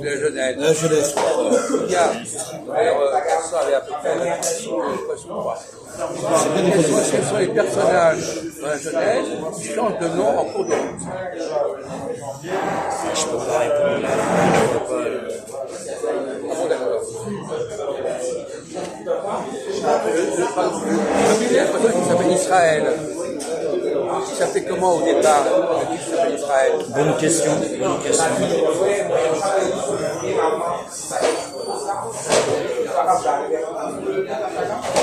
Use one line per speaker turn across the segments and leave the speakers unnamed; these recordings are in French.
de la Genèse.
La jeunesse.
Il y a, ça avait à peu près quels sont les personnages dans la Genèse qui changent de nom en cours de route?
Je peux pas répondre là.
Ah bon, d'accord. Le premier personnage qui s'appelle Israël. Il s'appelait comment au départ? Il s'appelle Israël.
Bonne question. Bonne question.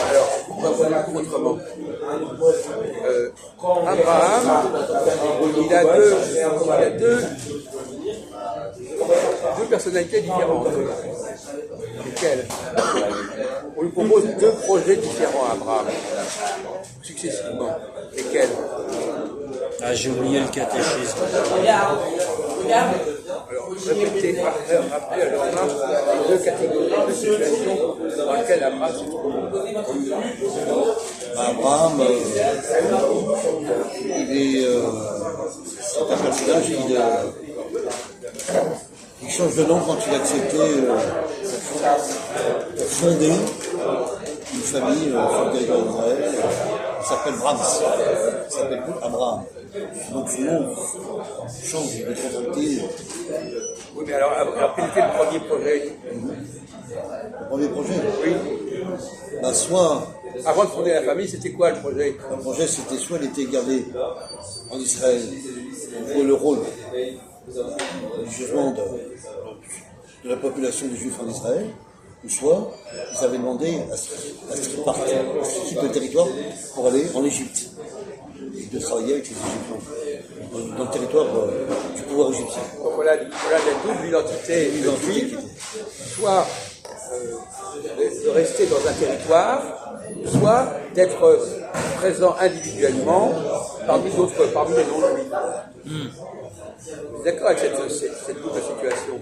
Alors, on va voir un coup autrement. Abraham, il a deux personnalités différentes. Lesquelles? On lui propose deux projets différents à Abraham, successivement. Lesquels?
Ah, j'ai oublié le catéchisme.
Alors, répétez, rappelez alors là les deux catégories de situations dans lesquelles Abraham se trouve.
Abraham, il est c'est un personnage qui change de nom quand il a accepté fonder une famille sur le territoire d'Israël. Il s'appelle Brahms, il s'appelle plus Abraham. Donc son nom change de tonalité.
Oui, mais alors quel était le premier projet?
Le premier projet,
Oui.
bah, soit
Avant de fonder la famille, c'était quoi le projet?
le projet c'était soit il était gardé en Israël pour le rôle du jugement de la population des Juifs en Israël, ou soit ils avaient demandé à ce qu'ils partent, à ce qu'ils quittent le territoire pour aller en Égypte et de travailler avec les Égyptiens dans le territoire du pouvoir égyptien.
Donc voilà la double identité juive, soit de rester dans un territoire, soit d'être présent individuellement parmi les non-juifs. Vous êtes d'accord avec cette double situation?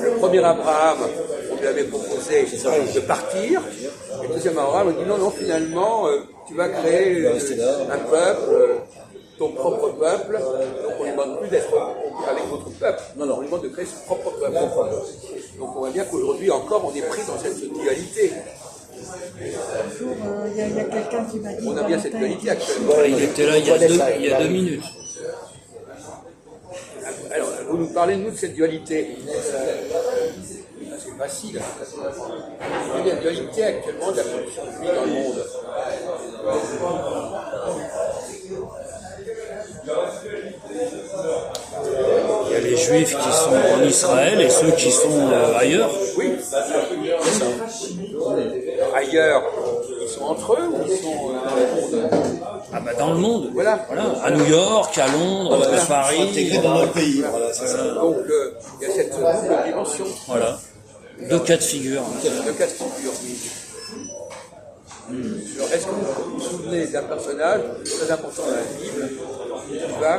Le premier Abraham, on lui avait proposé de partir, et le deuxième Abraham, on dit non, finalement, tu vas créer un peuple, ton propre peuple, donc on ne lui demande plus d'être avec votre peuple, non, on lui demande de créer son propre peuple. Donc on voit bien qu'aujourd'hui encore, on est pris dans cette dualité.
Il y a quelqu'un qui m'a dit.
On a bien cette dualité actuellement.
Il était là il y a 2 minutes.
Alors, vous nous parlez, nous, de cette dualité. C'est facile. Il y a une dualité actuellement de la production de vie dans le monde.
Il y a les Juifs qui sont en Israël et ceux qui sont ailleurs.
Oui, c'est ça. Ailleurs, ils sont entre eux ou ils sont dans le monde?
Ah bah dans le monde.
Voilà.
À New York, à Londres, à Paris.
Intégré dans notre pays, voilà, c'est ça.
Donc, il y a cette double dimension.
Voilà. 2 cas de figure.
Deux cas de figure. Alors, est-ce que vous vous souvenez d'un personnage très important dans la Bible qui va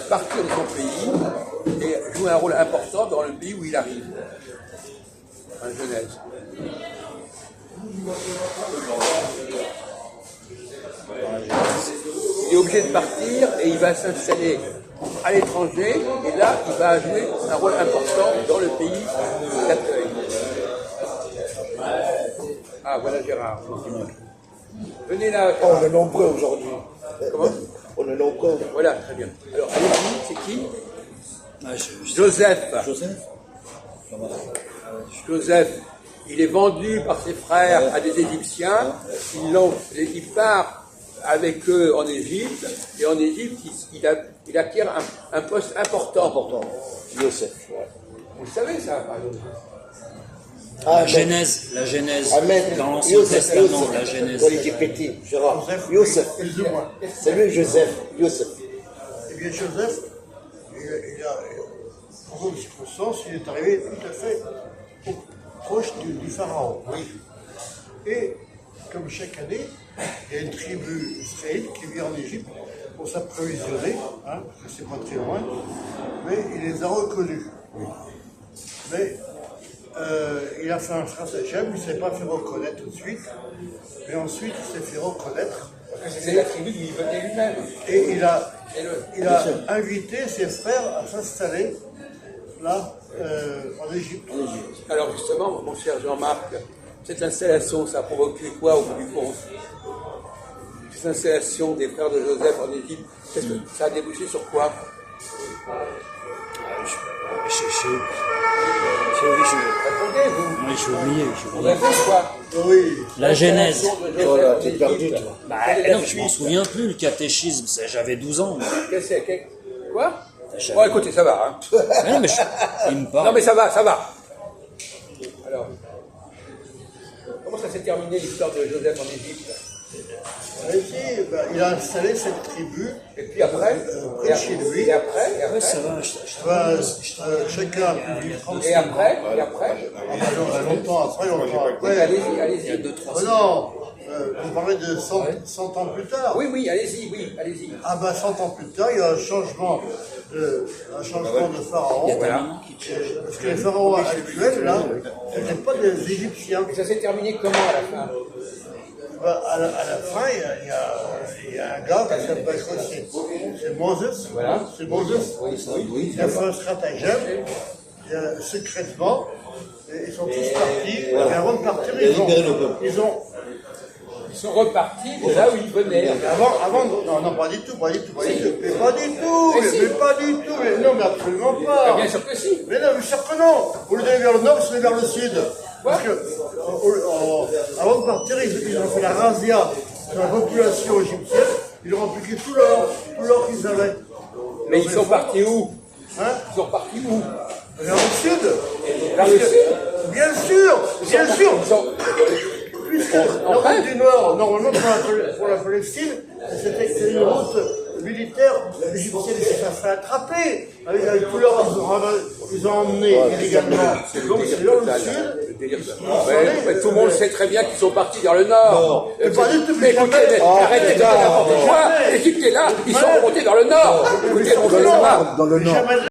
partir de son pays et jouer un rôle important dans le pays où il arrive? En Genèse. Il est obligé de partir et il va s'installer à l'étranger et là il va jouer un rôle important dans le pays d'accueil. Ah voilà Gérard. Venez là.
On est nombreux aujourd'hui.
Comment?
On est nombreux.
Voilà, très bien. Alors allez-y, c'est qui?
Ah,
Joseph.
Joseph.
Joseph, il est vendu par ses frères à des Égyptiens. Il part avec eux en Égypte, et en Égypte, il acquiert un poste important.
Joseph.
Vous le savez ça, par exemple?
La Genèse,
Amen.
dans l'Ancien Testament, la Genèse.
Quand il était petit, Gérard. Youssef. C'est lui Joseph. Youssef.
Eh bien, Joseph, il a, pour une circonstance, il est arrivé tout à fait proche du pharaon. Oui. Et, comme chaque année, il y a une tribu israélite qui vient en Égypte pour s'approvisionner, parce que c'est pas très loin, mais il les a reconnus. Oui. Mais il a fait un stratagème, il ne s'est pas fait reconnaître tout de suite, mais ensuite il s'est fait reconnaître
C'est la tribu d'où il venait lui-même.
Et il a
Et le-
invité ses frères à s'installer là, en Égypte.
Alors justement, mon cher Jean-Marc, cette installation, ça a provoqué quoi au bout du compte? Cette installation des frères de Joseph en Égypte, qu'est-ce que ça a débouché sur quoi? Répondez, vous.
Oui, j'ai oublié.
On a fait quoi?
Oui.
La Genèse.
Voilà, t'es perdu, toi.
Bah, non, je m'en souviens plus, le catéchisme, j'avais 12 ans. moi.
Qu'est-ce que c'est? Quoi? Bon, écoutez, ça va. Hein.
Ouais, non, mais il me parle.
Non, mais ça va, ça va. Alors, comment ça s'est terminé l'histoire de Joseph en Égypte?
Ici, il a installé cette tribu.
Et puis après?
Près de chez lui.
Et après?
Ouais, ça va.
Chacun a pu vivre tranquille.
Et après? Et après?
Longtemps après.
Oui, allez-y, allez-y.
Non, vous parlez de 100 ans plus tard.
Oui, oui, allez-y, oui, allez-y.
Ah ben 100 ans plus tard, il y a un changement de pharaon.
Voilà.
Parce que les pharaons actuels, là, ce n'étaient pas des Égyptiens.
Et ça s'est terminé comment à la fin?
À la fin, il y a un gars qui s'appelle c'est Moses.
Voilà.
C'est Moses. Il a fait un stratagème, secrètement. Et ils sont tous partis. Et avant de partir,
Ils sont repartis de là où ils venaient.
non, pas du tout. Mais pas du tout. Non, mais absolument pas.
Bien sûr que si.
Mais non, mais sûr que non. Au lieu d'aller vers le nord, ils sont allés vers le sud. Parce que, avant de partir, ils ont fait la razzia sur la population égyptienne. Ils ont appliqué tout l'or qu'ils avaient.
Mais ils sont partis où?
Hein?
Ils sont partis où?
Vers le sud.
Vers le sud?
Bien sûr. Puisque la route du Nord, normalement pour la Palestine, c'était une route militaire égyptienne qui s'est fait attraper. Avec tout leur ils ont emmené illégalement. Donc c'est vers le sud.
Mais tout le monde sait très bien qu'ils sont partis vers le nord.
Mais pas du tout,
Mais écoutez, arrêtez de faire n'importe quoi. Écoutez là, ils sont remontés vers le nord. Écoutez, on fait ça.
Dans le nord.